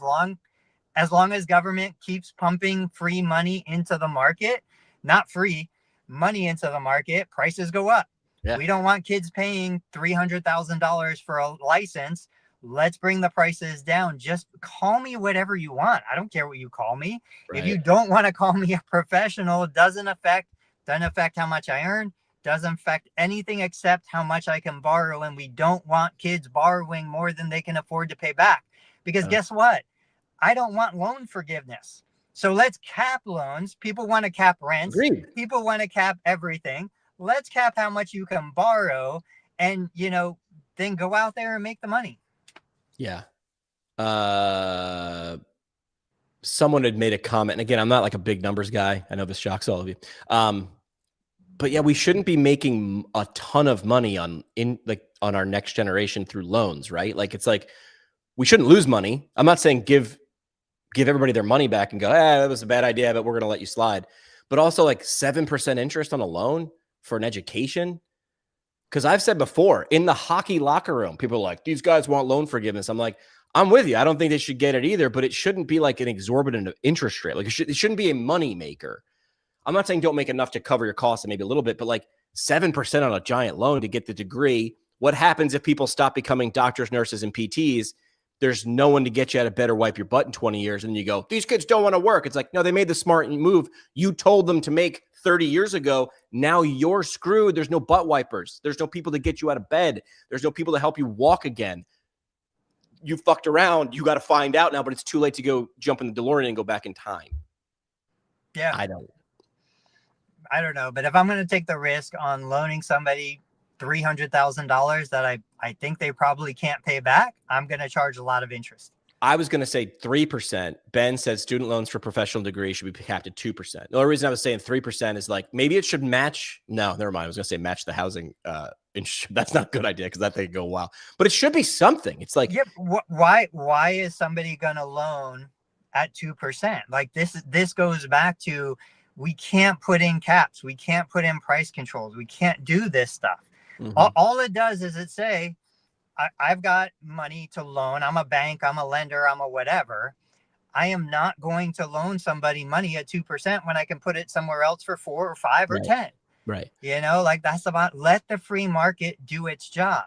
as long as government keeps pumping free money into the market, not free, money into the market, prices go up. Yeah. We don't want kids paying $300,000 for a license. Let's bring the prices down. Just call me whatever you want. I don't care what you call me. Right. If you don't want to call me a professional, it doesn't affect how much I earn, doesn't affect anything except how much I can borrow. And we don't want kids borrowing more than they can afford to pay back. Because guess what? I don't want loan forgiveness. So let's cap loans. People want to cap rents. Agreed. People want to cap everything. Let's cap how much you can borrow and, then go out there and make the money. Yeah. Someone had made a comment. And again, I'm not like a big numbers guy. I know this shocks all of you. But yeah, we shouldn't be making a ton of money on our next generation through loans, right? Like, it's like, we shouldn't lose money. I'm not saying give everybody their money back and go, that was a bad idea, but we're going to let you slide. But also like 7% interest on a loan for an education. Because I've said before, in the hockey locker room, people are like, these guys want loan forgiveness. I'm like, I'm with you. I don't think they should get it either, but it shouldn't be like an exorbitant interest rate. Like it shouldn't be a money maker. I'm not saying don't make enough to cover your costs and maybe a little bit, but like 7% on a giant loan to get the degree. What happens if people stop becoming doctors, nurses, and PTs? There's no one to get you out of bed or wipe your butt in 20 years. And you go, these kids don't want to work. It's like, no, they made the smart move. You told them to make 30 years ago. Now you're screwed. There's no butt wipers. There's no people to get you out of bed. There's no people to help you walk again. You fucked around. You got to find out now, but it's too late to go jump in the DeLorean and go back in time. Yeah. I don't know. But if I'm going to take the risk on loaning somebody $300,000 that I think they probably can't pay back, I'm going to charge a lot of interest. I was going to say 3%. Ben said student loans for professional degree should be capped at 2%. The only reason I was saying 3% is like maybe it should match. No, never mind. I was going to say match the housing. That's not a good idea because that thing go wow. But it should be something. It's like, yep. Why is somebody going to loan at 2%? Like this goes back to, we can't put in caps. We can't put in price controls. We can't do this stuff. All it does is it say, I've got money to loan. I'm a bank. I'm a lender. I'm a whatever. I am not going to loan somebody money at 2% when I can put it somewhere else for 4 or 5 or 10. Right. You know, like that's about, let the free market do its job.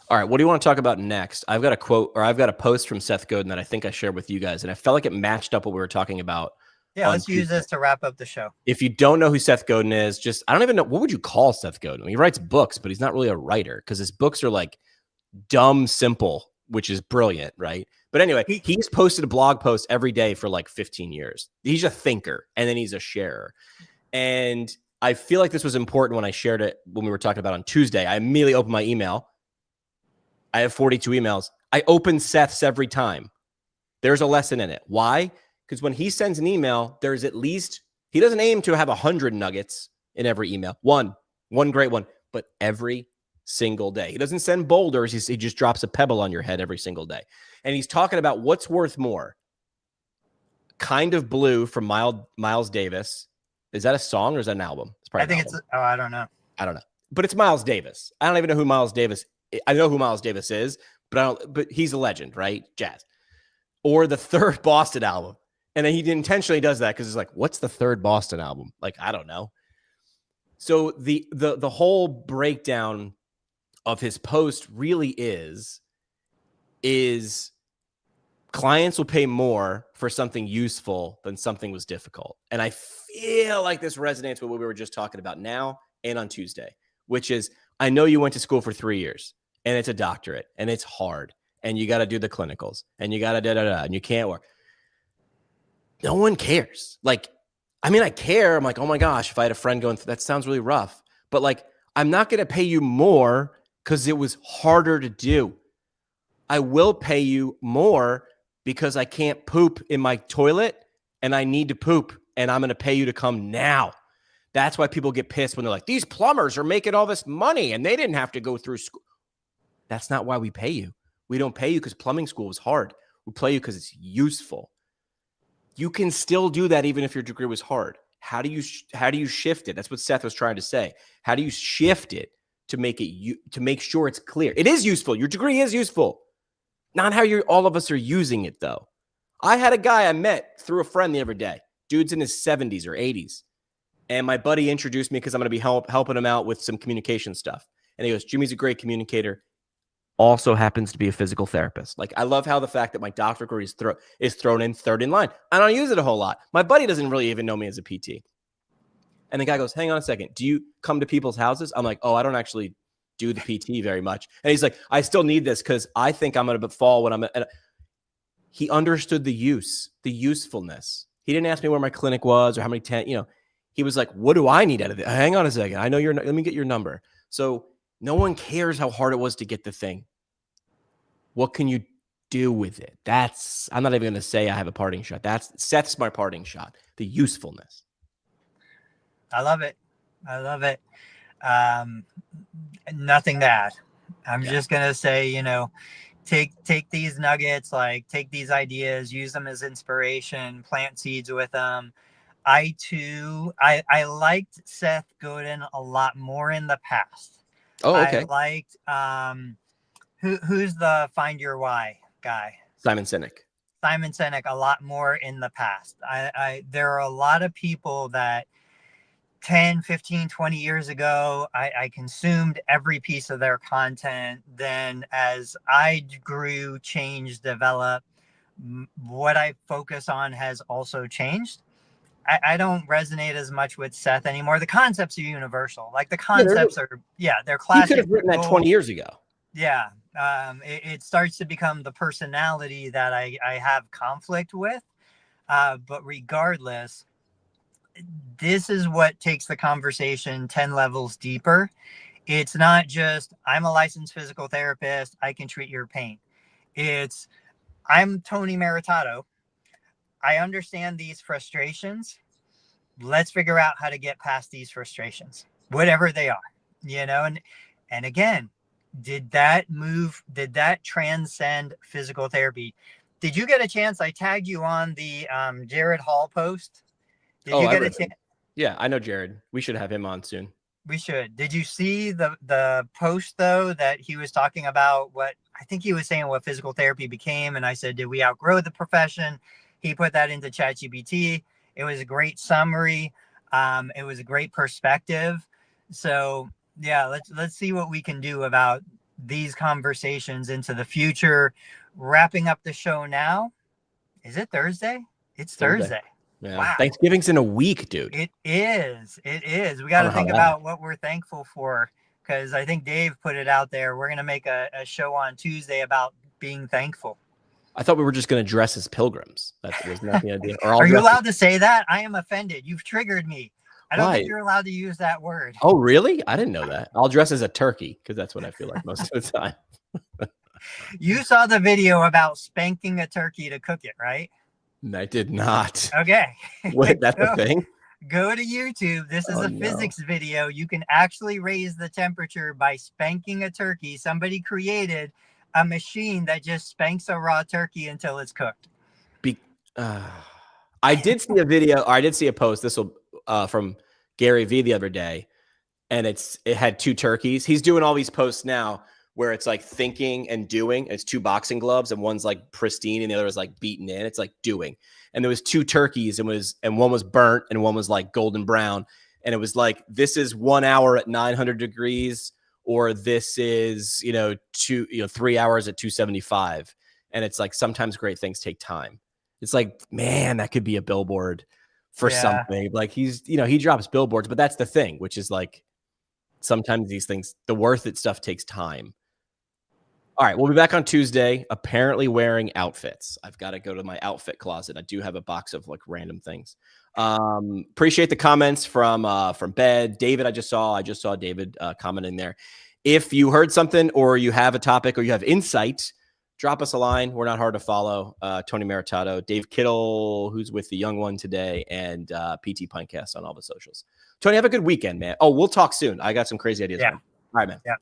All right. What do you want to talk about next? I've got a quote, or I've got a post from Seth Godin that I think I shared with you guys, and I felt like it matched up what we were talking about. Yeah, let's use this to wrap up the show. If you don't know who Seth Godin is, just, I don't even know, what would you call Seth Godin? He writes books, but he's not really a writer because his books are like dumb, simple, which is brilliant, right? But anyway, he's posted a blog post every day for like 15 years. He's a thinker, and then he's a sharer. And I feel like this was important when I shared it when we were talking about on Tuesday. I immediately opened my email. I have 42 emails. I open Seth's every time. There's a lesson in it. Why? Because when he sends an email, there's at least, he doesn't aim to have 100 nuggets in every email. One great one, but every single day. He doesn't send boulders. He just drops a pebble on your head every single day. And he's talking about what's worth more. Kind of Blue from Miles Davis. Is that a song or is that an album? It's probably I don't know. I don't know. But it's Miles Davis. I don't even know who Miles Davis is. I know who Miles Davis is, but he's a legend, right? Jazz. Or the third Boston album. And then he intentionally does that because it's like, what's the third Boston album? Like, I don't know. So the whole breakdown of his post really is clients will pay more for something useful than something was difficult. And I feel like this resonates with what we were just talking about now and on Tuesday, which is, I know you went to school for 3 years and it's a doctorate and it's hard and you got to do the clinicals and you got to and you can't work. No one cares. Like, I mean, I care. I'm like, oh my gosh, if I had a friend going through that, sounds really rough. But like, I'm not going to pay you more because it was harder to do. I will pay you more because I can't poop in my toilet and I need to poop and I'm going to pay you to come now. That's why people get pissed when they're like, these plumbers are making all this money and they didn't have to go through school. That's not why we pay you. We don't pay you because plumbing school was hard. We pay you because it's useful. You can still do that even if your degree was hard. How do you shift it? That's what Seth was trying to say. How do you shift it to make sure it's clear? It is useful. Your degree is useful. Not how all of us are using it though. I had a guy I met through a friend the other day. Dude's in his 70s or 80s. And my buddy introduced me because I'm going to be helping him out with some communication stuff. And he goes, Jimmy's a great communicator. Also happens to be a physical therapist. Like, I love how the fact that my doctorate degree is thrown in third in line. I don't use it a whole lot. My buddy doesn't really even know me as a PT. And the guy goes, hang on a second. Do you come to people's houses? I'm like, oh, I don't actually do the PT very much. And he's like, I still need this because I think I'm going to fall when he understood the usefulness. He didn't ask me where my clinic was or how many he was like, what do I need out of it? Hang on a second. I know let me get your number. So no one cares how hard it was to get the thing. What can you do with it? I'm not even going to say I have a parting shot. Seth's my parting shot. The usefulness. I love it. Nothing to add. I'm just going to say, take these nuggets, like take these ideas, use them as inspiration, plant seeds with them. I liked Seth Godin a lot more in the past. Oh, okay. I liked, who's the Find Your Why guy? Simon Sinek a lot more in the past. There are a lot of people that 10, 15, 20 years ago, I consumed every piece of their content. Then as I grew, changed, developed, what I focus on has also changed. I don't resonate as much with Seth anymore. The concepts are universal. Like the concepts they're classic. You could have written that 20 years ago. Yeah. It starts to become the personality that I have conflict with. But regardless, this is what takes the conversation 10 levels deeper. It's not just, I'm a licensed physical therapist, I can treat your pain. I'm Tony Maritato. I understand these frustrations. Let's figure out how to get past these frustrations, whatever they are, and again, did that transcend physical therapy? Did you get a chance? I tagged you on the Jared Hall post. Did you get a chance? Yeah, I know Jared. We should have him on soon. We should. Did you see the post though, that he was talking about what I think he was saying what physical therapy became? And I said, did we outgrow the profession? He put that into ChatGPT. It was a great summary. It was a great perspective. So yeah, let's see what we can do about these conversations into the future. Wrapping up the show now. Is it Thursday? It's Thursday. Yeah. Wow. Thanksgiving's in a week, dude. It is. We got to think about what we're thankful for, because I think Dave put it out there. We're going to make a show on Tuesday about being thankful. I thought we were just going to dress as pilgrims. That was not the idea. Are you allowed to say that? I am offended. You've triggered me. I don't think you're allowed to use that word. Oh, really? I didn't know that. I'll dress as a turkey because that's what I feel like most of the time. You saw the video about spanking a turkey to cook it, right? I did not. Okay. Wait, that's the thing? Go to YouTube. This is a physics video. You can actually raise the temperature by spanking a turkey. Somebody created a machine that just spanks a raw turkey until it's cooked. I did see a video, or I did see a post. This will from Gary Vee the other day, and it had two turkeys. He's doing all these posts now where it's like thinking and doing. It's two boxing gloves, and one's like pristine and the other is like beaten in. It's like doing. And there was two turkeys, and one was burnt and one was like golden brown. And it was like, this is 1 hour at 900 degrees, or this is 3 hours at 275. And it's like, sometimes great things take time. It's like, man, that could be a billboard for something. Like he drops billboards, but that's the thing, which is like, sometimes these things, the worth it stuff takes time. All right, we'll be back on Tuesday, apparently wearing outfits. I've got to go to my outfit closet. I do have a box of like random things. Appreciate the comments from Bed. David, I just saw David commenting there. If you heard something, or you have a topic, or you have insight, drop us a line. We're not hard to follow. Tony Maritato, Dave Kittle, who's with the young one today, and PT Pinecast on all the socials. Tony, have a good weekend, man. Oh, we'll talk soon. I got some crazy ideas. Yeah. Man. All right, man. Yeah.